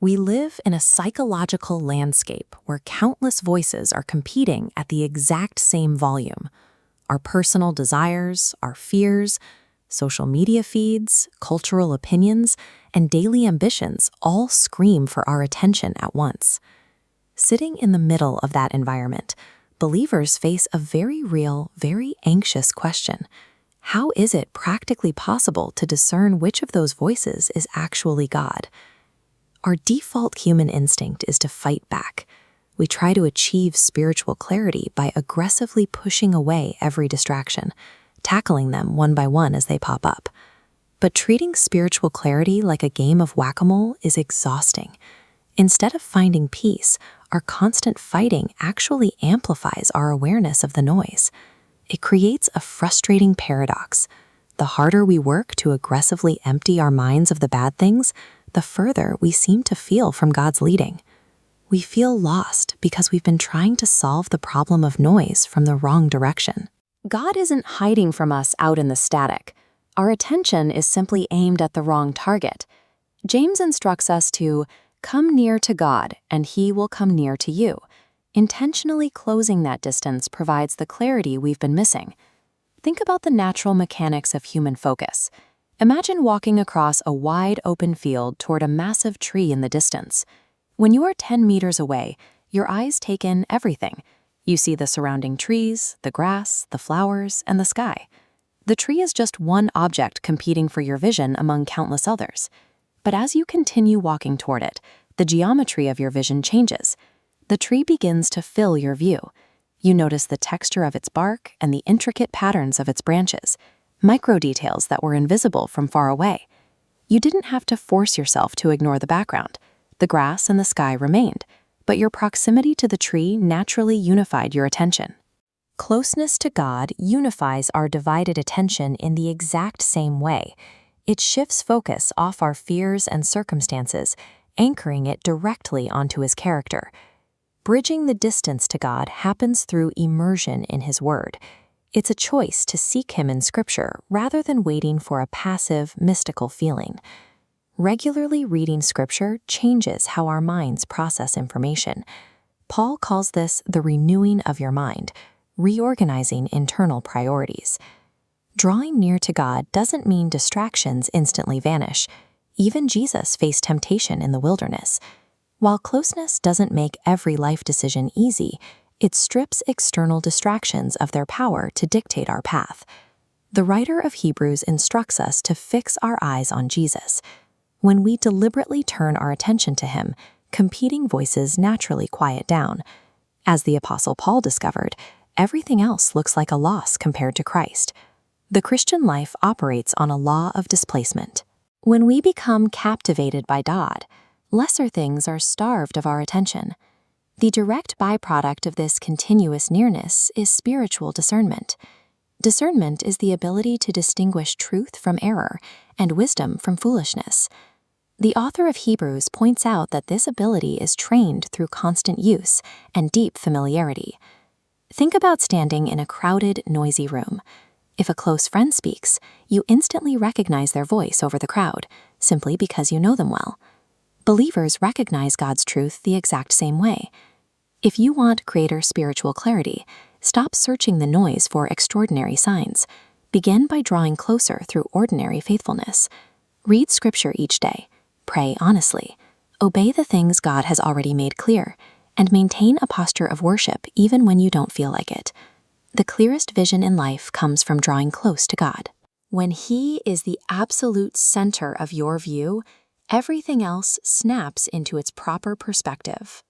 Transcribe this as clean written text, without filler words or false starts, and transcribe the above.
We live in a psychological landscape where countless voices are competing at the exact same volume. Our personal desires, our fears, social media feeds, cultural opinions, and daily ambitions all scream for our attention at once. Sitting in the middle of that environment, believers face a very real, very anxious question. How is it practically possible to discern which of those voices is actually God? Our default human instinct is to fight back. We try to achieve spiritual clarity by aggressively pushing away every distraction, tackling them one by one as they pop up. But treating spiritual clarity like a game of whack-a-mole is exhausting. Instead of finding peace, our constant fighting actually amplifies our awareness of the noise. It creates a frustrating paradox. The harder we work to aggressively empty our minds of the bad things, the further we seem to feel from God's leading. We feel lost because we've been trying to solve the problem of noise from the wrong direction. God isn't hiding from us out in the static. Our attention is simply aimed at the wrong target. James instructs us to come near to God, and He will come near to you. Intentionally closing that distance provides the clarity we've been missing. Think about the natural mechanics of human focus. Imagine walking across a wide open field toward a massive tree in the distance. When you are 10 meters away, your eyes take in everything. You see the surrounding trees, the grass, the flowers, and the sky. The tree is just one object competing for your vision among countless others. But as you continue walking toward it, the geometry of your vision changes. The tree begins to fill your view. You notice the texture of its bark and the intricate patterns of its branches, micro details that were invisible from far away. You didn't have to force yourself to ignore the background. The grass and the sky remained, but your proximity to the tree naturally unified your attention. Closeness to God unifies our divided attention in the exact same way. It shifts focus off our fears and circumstances, anchoring it directly onto His character. Bridging the distance to God happens through immersion in His Word. It's a choice to seek Him in Scripture rather than waiting for a passive, mystical feeling. Regularly reading Scripture changes how our minds process information. Paul calls this the renewing of your mind, reorganizing internal priorities. Drawing near to God doesn't mean distractions instantly vanish. Even Jesus faced temptation in the wilderness. While closeness doesn't make every life decision easy, it strips external distractions of their power to dictate our path. The writer of Hebrews instructs us to fix our eyes on Jesus. When we deliberately turn our attention to Him, competing voices naturally quiet down. As the Apostle Paul discovered, everything else looks like a loss compared to Christ. The Christian life operates on a law of displacement. When we become captivated by God, lesser things are starved of our attention. The direct byproduct of this continuous nearness is spiritual discernment. Discernment is the ability to distinguish truth from error and wisdom from foolishness. The author of Hebrews points out that this ability is trained through constant use and deep familiarity. Think about standing in a crowded, noisy room. If a close friend speaks, you instantly recognize their voice over the crowd, simply because you know them well. Believers recognize God's truth the exact same way. If you want greater spiritual clarity, stop searching the noise for extraordinary signs. Begin by drawing closer through ordinary faithfulness. Read Scripture each day. Pray honestly. Obey the things God has already made clear, and maintain a posture of worship even when you don't feel like it. The clearest vision in life comes from drawing close to God. When He is the absolute center of your view, everything else snaps into its proper perspective.